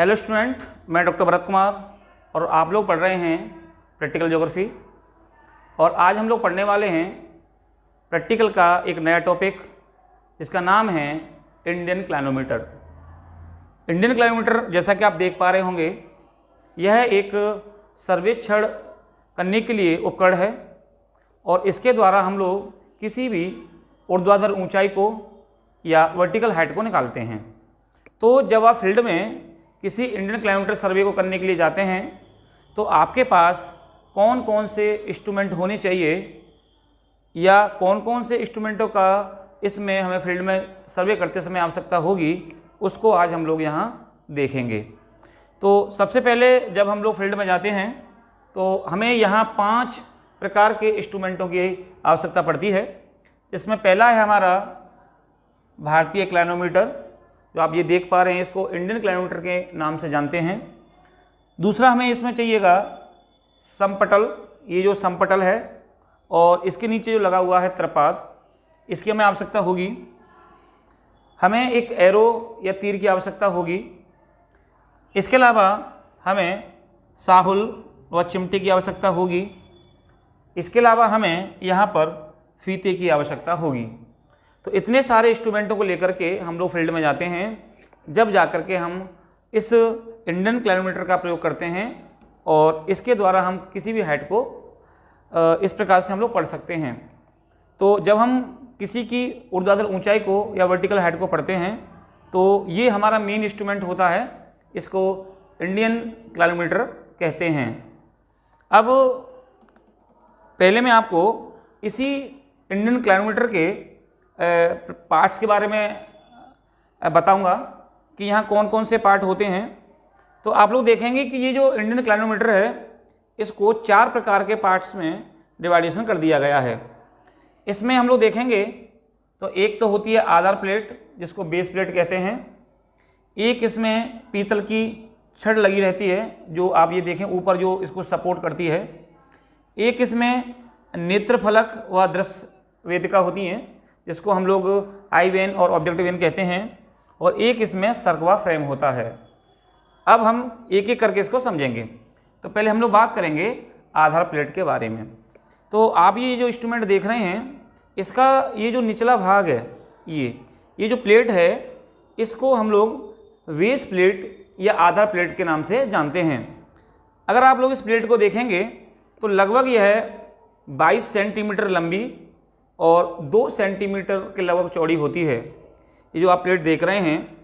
Hello student, मैं doctor Bharat Kumar और आप लोग पढ़ रहे हैं प्रैक्टिकल ज्योग्राफी। और आज हम लोग पढ़ने वाले हैं प्रैक्टिकल का एक नया टॉपिक जिसका नाम है इंडियन क्लाइनोमीटर। इंडियन क्लाइनोमीटर जैसा कि आप देख पा रहे होंगे, यह एक सर्वेक्षण करने के लिए उपकरण है और इसके द्वारा हम लोग किसी भी ऊर्ध्वाधर ऊंचाई को या वर्टिकल हाइट को निकालते हैं। तो जब आप फील्ड में किसी इंडियन क्लाइनोमीटर सर्वे को करने के लिए जाते हैं तो आपके पास कौन कौन से इंस्ट्रूमेंट होने चाहिए या कौन कौन से इंस्ट्रूमेंटों का इसमें हमें फील्ड में सर्वे करते समय आवश्यकता होगी, उसको आज हम लोग यहाँ देखेंगे। तो सबसे पहले जब हम लोग फील्ड में जाते हैं तो हमें यहाँ 5 प्रकार के इंस्ट्रूमेंटों की आवश्यकता पड़ती है। इसमें पहला है हमारा भारतीय क्लाइनोमीटर, जो आप ये देख पा रहे हैं, इसको इंडियन क्लाइनोमीटर के नाम से जानते हैं। दूसरा हमें इसमें चाहिएगा समपटल, ये जो समपटल है और इसके नीचे जो लगा हुआ है त्रिपाद, इसकी हमें आवश्यकता होगी। हमें एक एरो या तीर की आवश्यकता होगी। इसके अलावा हमें साहुल व चिमटे की आवश्यकता होगी। इसके अलावा हमें यहाँ पर फीते की आवश्यकता होगी। तो इतने सारे इंस्ट्रूमेंटों को लेकर के हम लोग फील्ड में जाते हैं। जब जाकर के हम इस इंडियन क्लाइनोमीटर का प्रयोग करते हैं और इसके द्वारा हम किसी भी हाइट को इस प्रकार से हम लोग पढ़ सकते हैं। तो जब हम किसी की ऊर्ध्वाधर ऊंचाई को या वर्टिकल हाइट को पढ़ते हैं तो ये हमारा मेन इंस्ट्रूमेंट होता है, इसको इंडियन क्लाइनोमीटर कहते हैं। अब पहले मैं आपको इसी इंडियन क्लाइनोमीटर के पार्ट्स के बारे में बताऊंगा कि यहाँ कौन कौन से पार्ट होते हैं। तो आप लोग देखेंगे कि ये जो इंडियन क्लाइनोमीटर है, इसको 4 प्रकार के पार्ट्स में डिवाइडेशन कर दिया गया है। इसमें हम लोग देखेंगे तो एक तो होती है आधार प्लेट, जिसको बेस प्लेट कहते हैं। एक इसमें पीतल की छड़ लगी रहती है, जो आप ये देखें ऊपर जो इसको सपोर्ट करती है। एक इसमें नेत्र फलक व दृश्य वेदिका होती हैं, जिसको हम लोग आई वेन और ऑब्जेक्टिव वेन कहते हैं। और एक इसमें सर्कवा फ्रेम होता है। अब हम एक एक करके इसको समझेंगे। तो पहले हम लोग बात करेंगे आधार प्लेट के बारे में। तो आप ये जो इंस्ट्रूमेंट देख रहे हैं, इसका ये जो निचला भाग है, ये जो प्लेट है, इसको हम लोग बेस प्लेट या आधार प्लेट के नाम से जानते हैं। अगर आप लोग इस प्लेट को देखेंगे तो लगभग यह 22 सेंटीमीटर लंबी और 2 सेंटीमीटर के लगभग चौड़ी होती है। ये जो आप प्लेट देख रहे हैं,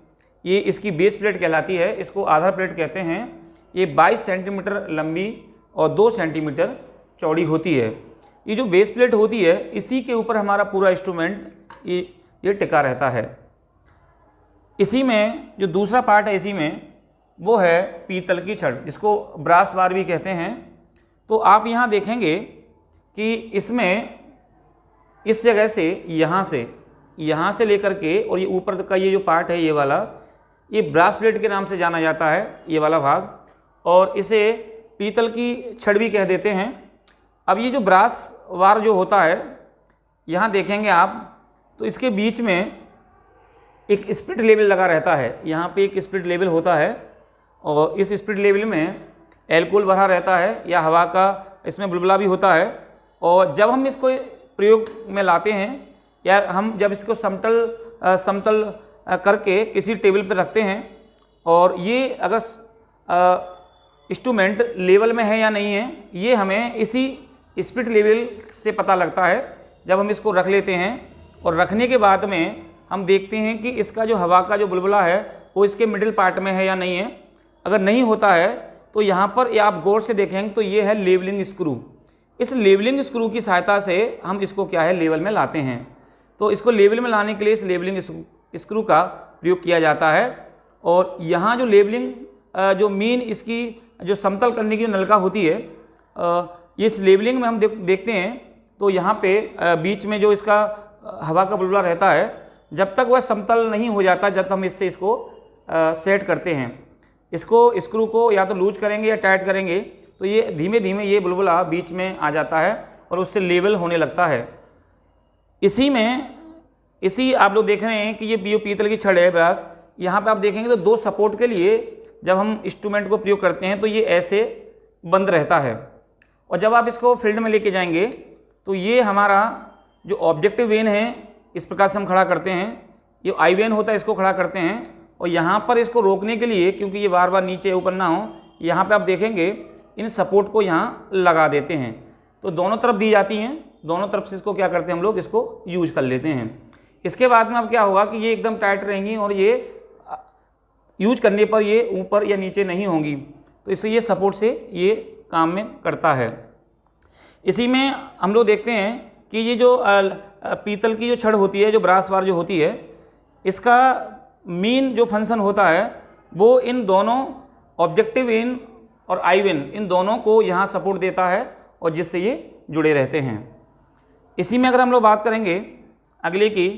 ये इसकी बेस प्लेट कहलाती है, इसको आधार प्लेट कहते हैं। ये 22 सेंटीमीटर लंबी और 2 सेंटीमीटर चौड़ी होती है। ये जो बेस प्लेट होती है, इसी के ऊपर हमारा पूरा इंस्ट्रूमेंट ये टिका रहता है। इसी में जो दूसरा पार्ट है, इसी में वो है पीतल की छड़, जिसको ब्रास बार भी कहते हैं। तो आप यहाँ देखेंगे कि इसमें इस जगह से यहाँ से लेकर के और ये ऊपर का ये जो पार्ट है, ये ब्रास प्लेट के नाम से जाना जाता है, ये वाला भाग, और इसे पीतल की छड़ भी कह देते हैं। अब ये जो ब्रास वार जो होता है, यहाँ देखेंगे आप तो इसके बीच में एक स्पिरिट लेवल लगा रहता है। यहाँ पे एक स्पिरिट लेवल होता है और इस स्पिरिट लेवल में एल्कोहल भरा रहता है या हवा का इसमें बुलबुला भी होता है। और जब हम इसको प्रयोग में लाते हैं या हम जब इसको समतल करके किसी टेबल पर रखते हैं और ये अगर इंस्ट्रूमेंट लेवल में है या नहीं है, ये हमें इसी स्पिरिट लेवल से पता लगता है। जब हम इसको रख लेते हैं और रखने के बाद में हम देखते हैं कि इसका जो हवा का जो बुलबुला है वो इसके मिडिल पार्ट में है या नहीं है। अगर नहीं होता है तो यहाँ पर आप गौर से देखेंगे तो ये है लेवलिंग स्क्रू। इस लेवलिंग स्क्रू की सहायता से हम इसको क्या है, लेवल में लाते हैं। तो इसको लेवल में लाने के लिए इस लेवलिंग स्क्रू का प्रयोग किया जाता है। और यहाँ जो लेवलिंग जो मेन इसकी जो समतल करने की नलका होती है, इस लेवलिंग में हम देखते हैं तो यहाँ पे बीच में जो इसका हवा का बुलबुला रहता है, जब तक वह समतल नहीं हो जाता, जब तक हम इसको सेट करते हैं, इसको स्क्रू को या तो लूज करेंगे या टाइट करेंगे, तो ये धीमे धीमे ये बुलबुला बीच में आ जाता है और उससे लेवल होने लगता है। इसी आप लोग देख रहे हैं कि ये पीतल की छड़ है ब्रास। यहाँ पे आप देखेंगे तो 2 सपोर्ट के लिए जब हम इंस्ट्रूमेंट को प्रयोग करते हैं तो ये ऐसे बंद रहता है, और जब आप इसको फील्ड में लेके जाएंगे तो ये हमारा जो ऑब्जेक्टिव वेन है इस प्रकार से हम खड़ा करते हैं, ये आई वेन होता है इसको खड़ा करते हैं, और यहाँ पर इसको रोकने के लिए, क्योंकि ये बार बार नीचे ऊपर ना हो, यहाँ पे आप देखेंगे इन सपोर्ट को यहाँ लगा देते हैं, तो दोनों तरफ दी जाती हैं, दोनों तरफ से इसको क्या करते हैं हम लोग इसको यूज कर लेते हैं। इसके बाद में अब क्या होगा कि ये एकदम टाइट रहेंगी और ये यूज करने पर ये ऊपर या नीचे नहीं होंगी, तो इससे ये सपोर्ट से ये काम में करता है। इसी में हम लोग देखते हैं कि ये जो पीतल की जो छड़ होती है, जो ब्रास बार जो होती है, इसका मेन जो फंक्शन होता है वो इन दोनों ऑब्जेक्टिव वेन और आई वेन इन दोनों को यहाँ सपोर्ट देता है और जिससे ये जुड़े रहते हैं। इसी में अगर हम लोग बात करेंगे अगले की,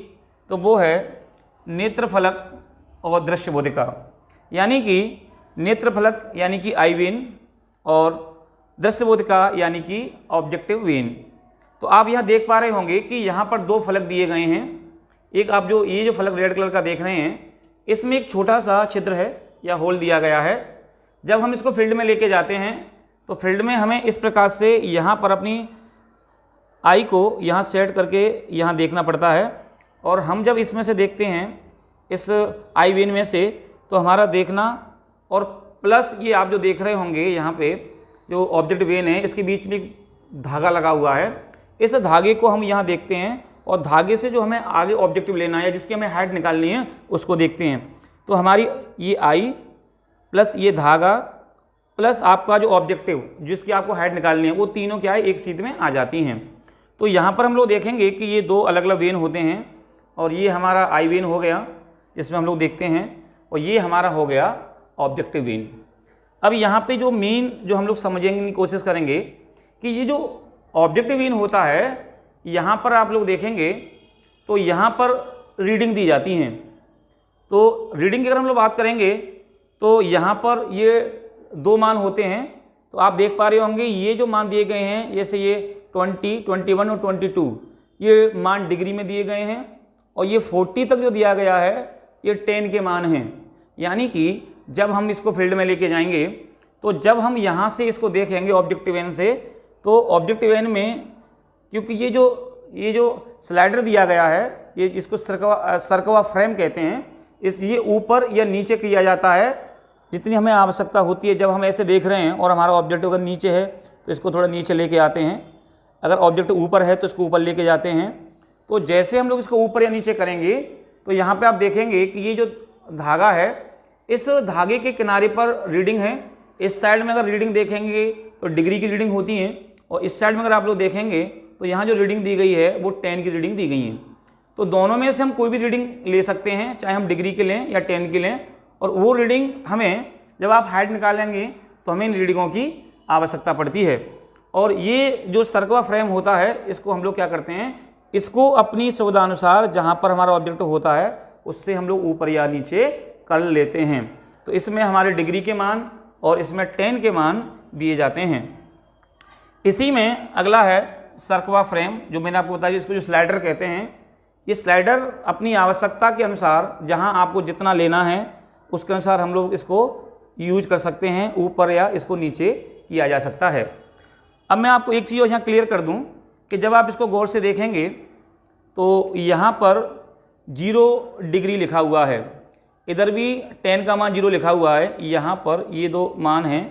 तो वो है नेत्र फलक और दृश्य बोधिका, यानी कि नेत्र फलक यानी कि आई वेन और दृश्य बोधिका यानी कि ऑब्जेक्टिव वेन। तो आप यहाँ देख पा रहे होंगे कि यहाँ पर दो फलक दिए गए हैं। एक आप जो ये जो फलक रेड कलर का देख रहे हैं, इसमें एक छोटा सा छिद्र है या होल दिया गया है। जब हम इसको फील्ड में लेके जाते हैं तो फील्ड में हमें इस प्रकार से यहाँ पर अपनी आई को यहाँ सेट करके यहाँ देखना पड़ता है, और हम जब इसमें से देखते हैं इस आई वेन में से, तो हमारा देखना और प्लस ये आप जो देख रहे होंगे यहाँ पे जो ऑब्जेक्ट वेन है इसके बीच में एक धागा लगा हुआ है, इस धागे को हम यहाँ देखते हैं और धागे से जो हमें आगे ऑब्जेक्टिव लेना है, जिसकी हमें हाइट निकालनी है, उसको देखते हैं। तो हमारी ये आई प्लस ये धागा प्लस आपका जो ऑब्जेक्टिव जिसकी आपको हाइट निकालनी है, वो तीनों क्या है एक सीध में आ जाती हैं। तो यहाँ पर हम लोग देखेंगे कि ये दो अलग अलग वेन होते हैं, और ये हमारा आई वेन हो गया जिसमें हम लोग देखते हैं, और ये हमारा हो गया ऑब्जेक्टिव वेन। अब यहाँ पे जो मेन जो हम लोग समझेंगे की कोशिश करेंगे कि ये जो ऑब्जेक्टिव वेन होता है, यहाँ पर आप लोग देखेंगे तो यहाँ पर रीडिंग दी जाती हैं। तो रीडिंग की अगर हम लोग बात करेंगे तो यहाँ पर ये दो मान होते हैं। तो आप देख पा रहे होंगे ये जो मान दिए गए हैं, जैसे ये 20, 21 और 22, ये मान डिग्री में दिए गए हैं, और ये 40 तक जो दिया गया है ये 10 के मान हैं। यानी कि जब हम इसको फील्ड में लेके जाएंगे तो जब हम यहाँ से इसको देखेंगे ऑब्जेक्टिव वेन से, तो ऑब्जेक्टिव वेन में क्योंकि ये जो स्लाइडर दिया गया है, ये इसको सर्कवा फ्रेम कहते हैं, ये ऊपर या नीचे किया जाता है जितनी हमें आवश्यकता होती है। जब हम ऐसे देख रहे हैं और हमारा ऑब्जेक्टिव अगर नीचे है तो इसको थोड़ा नीचे लेके आते हैं, अगर ऑब्जेक्टिव ऊपर है तो इसको ऊपर लेके जाते हैं। तो जैसे हम लोग इसको ऊपर या नीचे करेंगे तो यहाँ पे आप देखेंगे कि ये जो धागा है, इस धागे के किनारे पर रीडिंग है। इस साइड में अगर रीडिंग देखेंगे तो डिग्री की रीडिंग होती है, और इस साइड में अगर आप लोग देखेंगे तो यहाँ जो रीडिंग दी गई है वो 10 की रीडिंग दी गई है। तो दोनों में से हम कोई भी रीडिंग ले सकते हैं, चाहे हम डिग्री के लें या 10 की लें, और वो रीडिंग हमें जब आप हाइट निकालेंगे तो हमें इन रीडिंगों की आवश्यकता पड़ती है। और ये जो सर्कवा फ्रेम होता है, इसको हम लोग क्या करते हैं, इसको अपनी सुविधानुसार जहाँ पर हमारा ऑब्जेक्ट होता है उससे हम लोग ऊपर या नीचे कर लेते हैं। तो इसमें हमारे डिग्री के मान और इसमें 10 के मान दिए जाते हैं। इसी में अगला है सर्कवा फ्रेम, जो मैंने आपको बताया, इसको जो स्लाइडर कहते हैं। ये स्लाइडर अपनी आवश्यकता के अनुसार जहां आपको जितना लेना है उसके अनुसार हम लोग इसको यूज कर सकते हैं, ऊपर या इसको नीचे किया जा सकता है। अब मैं आपको एक चीज़ यहाँ क्लियर कर दूं कि जब आप इसको गौर से देखेंगे तो यहाँ पर 0 डिग्री लिखा हुआ है, इधर भी 10 का मान 0 लिखा हुआ है। यहाँ पर ये दो मान हैं,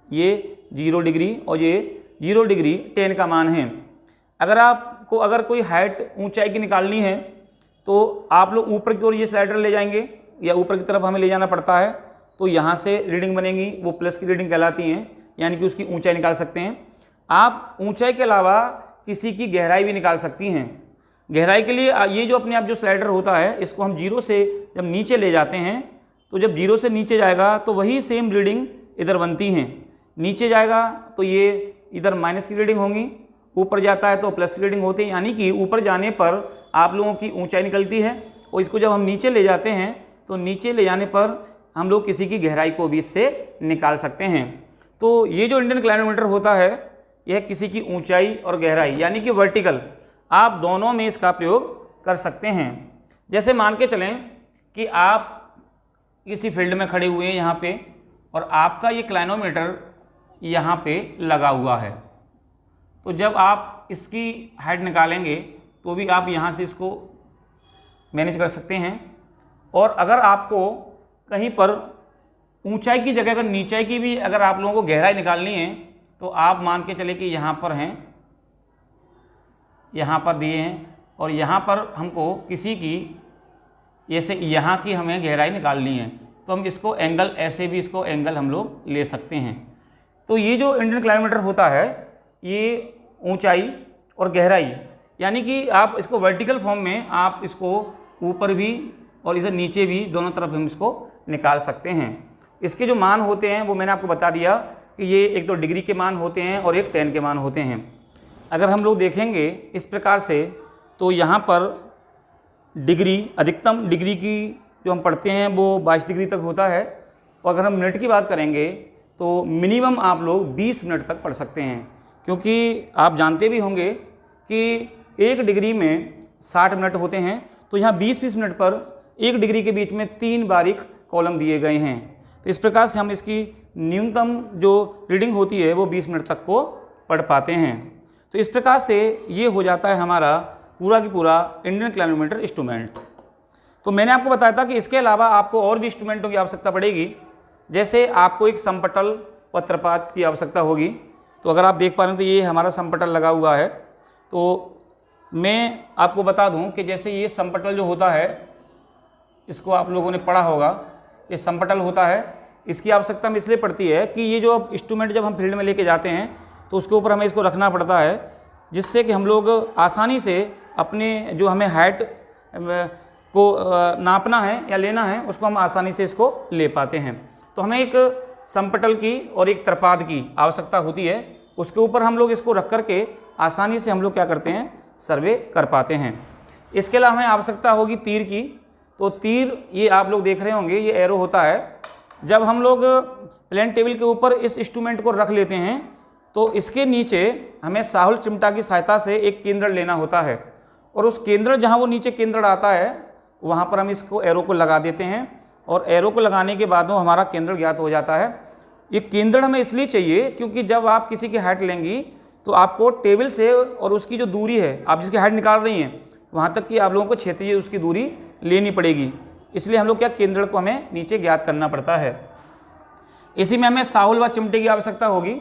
ये 0 डिग्री और ये 0 डिग्री 10 का मान है। अगर आपको अगर कोई हाइट ऊंचाई की निकालनी है तो आप लोग ऊपर की ओर ये स्लाइडर ले जाएंगे, या ऊपर की तरफ हमें ले जाना पड़ता है, तो यहाँ से रीडिंग बनेगी, वो प्लस की रीडिंग कहलाती हैं, यानी कि उसकी ऊंचाई निकाल सकते हैं। आप ऊंचाई के अलावा किसी की गहराई भी निकाल सकती हैं। गहराई के लिए ये जो अपने आप जो स्लाइडर होता है, इसको हम 0 से जब नीचे ले जाते हैं, तो जब 0 से नीचे जाएगा तो वही सेम रीडिंग इधर बनती हैं। नीचे जाएगा तो ये इधर माइनस की रीडिंग होंगी, ऊपर जाता है तो प्लस की रीडिंग होती है। यानी कि ऊपर जाने पर आप लोगों की ऊंचाई निकलती है, और इसको जब हम नीचे ले जाते हैं तो नीचे ले जाने पर हम लोग किसी की गहराई को भी इससे निकाल सकते हैं। तो ये जो इंडियन क्लाइनोमीटर होता है, यह किसी की ऊंचाई और गहराई यानी कि वर्टिकल, आप दोनों में इसका प्रयोग कर सकते हैं। जैसे मान के चलें कि आप किसी फील्ड में खड़े हुए हैं यहाँ पे, और आपका ये क्लाइनोमीटर यहाँ पे लगा हुआ है। तो जब आप इसकी हाइट निकालेंगे तो भी आप यहाँ से इसको मैनेज कर सकते हैं। और अगर आपको कहीं पर ऊंचाई की जगह अगर नीचाई की भी अगर आप लोगों को गहराई निकालनी है तो आप मान के चले कि यहाँ पर हैं, यहाँ पर दिए हैं और यहाँ पर हमको किसी की जैसे यहाँ की हमें गहराई निकालनी है तो हम इसको एंगल ऐसे भी इसको एंगल हम लोग ले सकते हैं। तो ये जो इंडियन क्लाइनोमीटर होता है ये ऊंचाई और गहराई यानी कि आप इसको वर्टिकल फॉर्म में आप इसको ऊपर भी और इधर नीचे भी दोनों तरफ हम इसको निकाल सकते हैं। इसके जो मान होते हैं वो मैंने आपको बता दिया कि ये एक तो डिग्री के मान होते हैं और एक 10 के मान होते हैं। अगर हम लोग देखेंगे इस प्रकार से तो यहाँ पर डिग्री अधिकतम डिग्री की जो हम पढ़ते हैं वो 22 डिग्री तक होता है और अगर हम मिनट की बात करेंगे तो मिनिमम आप लोग 20 मिनट तक पढ़ सकते हैं, क्योंकि आप जानते भी होंगे कि 1 डिग्री में 60 मिनट होते हैं तो यहाँ 20-20 मिनट पर 1 डिग्री के बीच में 3 बारीक कॉलम दिए गए हैं। तो इस प्रकार से हम इसकी न्यूनतम जो रीडिंग होती है वो 20 मिनट तक को पढ़ पाते हैं। तो इस प्रकार से ये हो जाता है हमारा पूरा की पूरा इंडियन क्लाइनोमीटर इंस्ट्रूमेंट। तो मैंने आपको बताया था कि इसके अलावा आपको और भी इंस्ट्रूमेंटों की आवश्यकता पड़ेगी, जैसे आपको एक समपटल पत्रपात की आवश्यकता होगी। तो अगर आप देख पा रहे हैं तो ये हमारा समपटल लगा हुआ है। तो मैं आपको बता दूं कि जैसे ये समपटल जो होता है इसको आप लोगों ने पढ़ा होगा, ये समपटल होता है। इसकी आवश्यकता में इसलिए पड़ती है कि ये जो इंस्ट्रूमेंट जब हम फील्ड में लेके जाते हैं तो उसके ऊपर हमें इसको रखना पड़ता है, जिससे कि हम लोग आसानी से अपने जो हमें हाइट को नापना है या लेना है उसको हम आसानी से इसको ले पाते हैं। तो हमें एक समपटल की और एक तरपात की आवश्यकता होती है, उसके ऊपर हम लोग इसको रख करके आसानी से हम लोग क्या करते हैं सर्वे कर पाते हैं। इसके अलावा हमें आवश्यकता होगी तीर की। तो तीर ये आप लोग देख रहे होंगे ये एरो होता है। जब हम लोग प्लेन टेबल के ऊपर इस इंस्ट्रूमेंट को रख लेते हैं तो इसके नीचे हमें साहुल चिमटा की सहायता से एक केंद्र लेना होता है और उस केंद्र जहाँ वो नीचे केंद्र आता है वहाँ पर हम इसको एरो को लगा देते हैं और एरो को लगाने के बाद वो हमारा केंद्र ज्ञात हो जाता है। ये केंद्र हमें इसलिए चाहिए क्योंकि जब आप किसी की हाइट लेंगी तो आपको टेबल से और उसकी जो दूरी है आप जिसकी हाइट निकाल रही हैं वहाँ तक की आप लोगों को क्षेत्रीय उसकी दूरी लेनी पड़ेगी। इसलिए हम लोग क्या केंद्र को हमें नीचे ज्ञात करना पड़ता है। इसी में हमें साहुल व चिमटे की आवश्यकता होगी।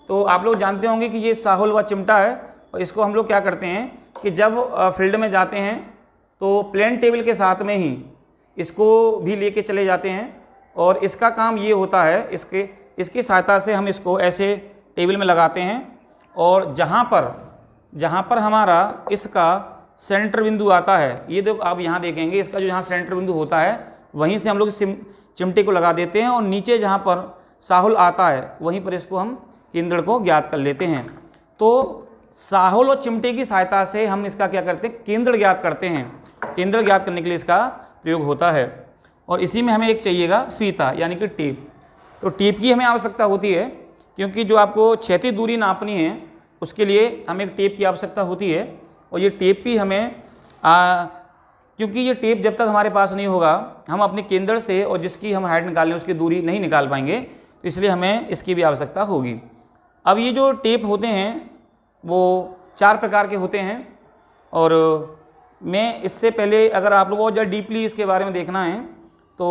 तो आप लोग जानते होंगे कि ये साहुल व चिमटा है और इसको हम लोग क्या करते हैं कि जब फील्ड में जाते हैं तो प्लेन टेबल के साथ में ही इसको भी लेके चले जाते हैं और इसका काम ये होता है इसकी सहायता से हम इसको ऐसे टेबल में लगाते हैं और जहाँ पर हमारा इसका सेंटर बिंदु आता है, ये देखो आप यहाँ देखेंगे इसका जो यहाँ सेंटर बिंदु होता है वहीं से हम लोग चिमटे को लगा देते हैं और नीचे जहाँ पर साहुल आता है वहीं पर इसको हम केंद्र को ज्ञात कर लेते हैं। तो साहुल और चिमटे की सहायता से हम इसका क्या करते हैं केंद्र ज्ञात करते हैं। केंद्र ज्ञात करने के लिए इसका प्रयोग होता है। और इसी में हमें एक चाहिएगा फीता यानी कि टेप। तो टेप की हमें आवश्यकता होती है क्योंकि जो आपको क्षैतिज दूरी नापनी है उसके लिए हमें एक टेप की आवश्यकता होती है और ये टेप भी हमें क्योंकि ये टेप जब तक हमारे पास नहीं होगा हम अपने केंद्र से और जिसकी हम हाइट निकालने उसकी दूरी नहीं निकाल पाएंगे, तो इसलिए हमें इसकी भी आवश्यकता होगी। अब ये जो टेप होते हैं वो 4 प्रकार के होते हैं और मैं इससे पहले अगर आप लोगों को ज़रा डीपली इसके बारे में देखना है तो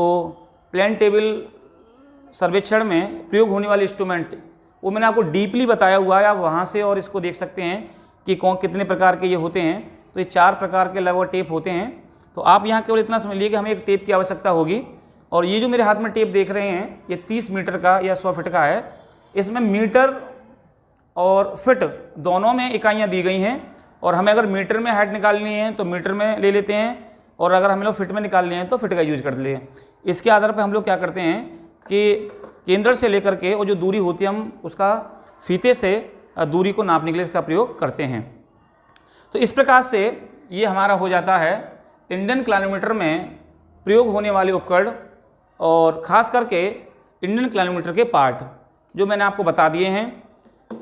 प्लेन टेबल सर्वेक्षण में प्रयोग होने वाले इंस्ट्रूमेंट वो मैंने आपको डीपली बताया हुआ है, आप वहाँ से और इसको देख सकते हैं कि कितने प्रकार के ये होते हैं। तो ये 4 प्रकार के लगभग टेप होते हैं। तो आप यहाँ केवल इतना समझ लीजिए कि हमें एक टेप की आवश्यकता होगी और ये जो मेरे हाथ में टेप देख रहे हैं ये 30 मीटर का या 100 फीट का है। इसमें मीटर और फिट दोनों में इकाइयाँ दी गई हैं और हमें अगर मीटर में हाइट निकालनी है तो मीटर में ले लेते हैं और अगर हमें लोग फिट में निकालनी है तो फिट का यूज करते हैं। इसके आधार पर हम लोग क्या करते हैं कि केंद्र से लेकर के और जो दूरी होती है हम उसका फीते से दूरी को नापने के लिए इसका प्रयोग करते हैं। तो इस प्रकार से ये हमारा हो जाता है इंडियन क्लाइनोमीटर में प्रयोग होने वाले उपकरण और ख़ास करके इंडियन क्लाइनोमीटर के पार्ट जो मैंने आपको बता दिए हैं।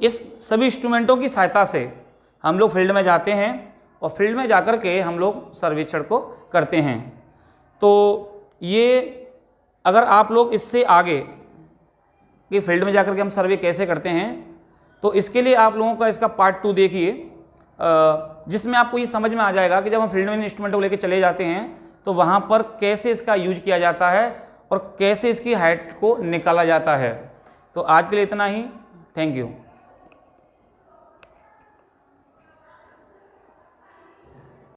इस सभी इंस्ट्रूमेंटों की सहायता से हम लोग फील्ड में जाते हैं और फील्ड में जाकर के हम लोग सर्वेक्षण को करते हैं। तो ये अगर आप लोग इससे आगे कि फील्ड में जाकर के हम सर्वे कैसे करते हैं, तो इसके लिए आप लोगों का इसका पार्ट 2 देखिए, जिसमें आपको ये समझ में आ जाएगा कि जब हम फील्ड में इंस्ट्रूमेंट को लेकर चले जाते हैं तो वहाँ पर कैसे इसका यूज किया जाता है और कैसे इसकी हाइट को निकाला जाता है। तो आज के लिए इतना ही। Thank you.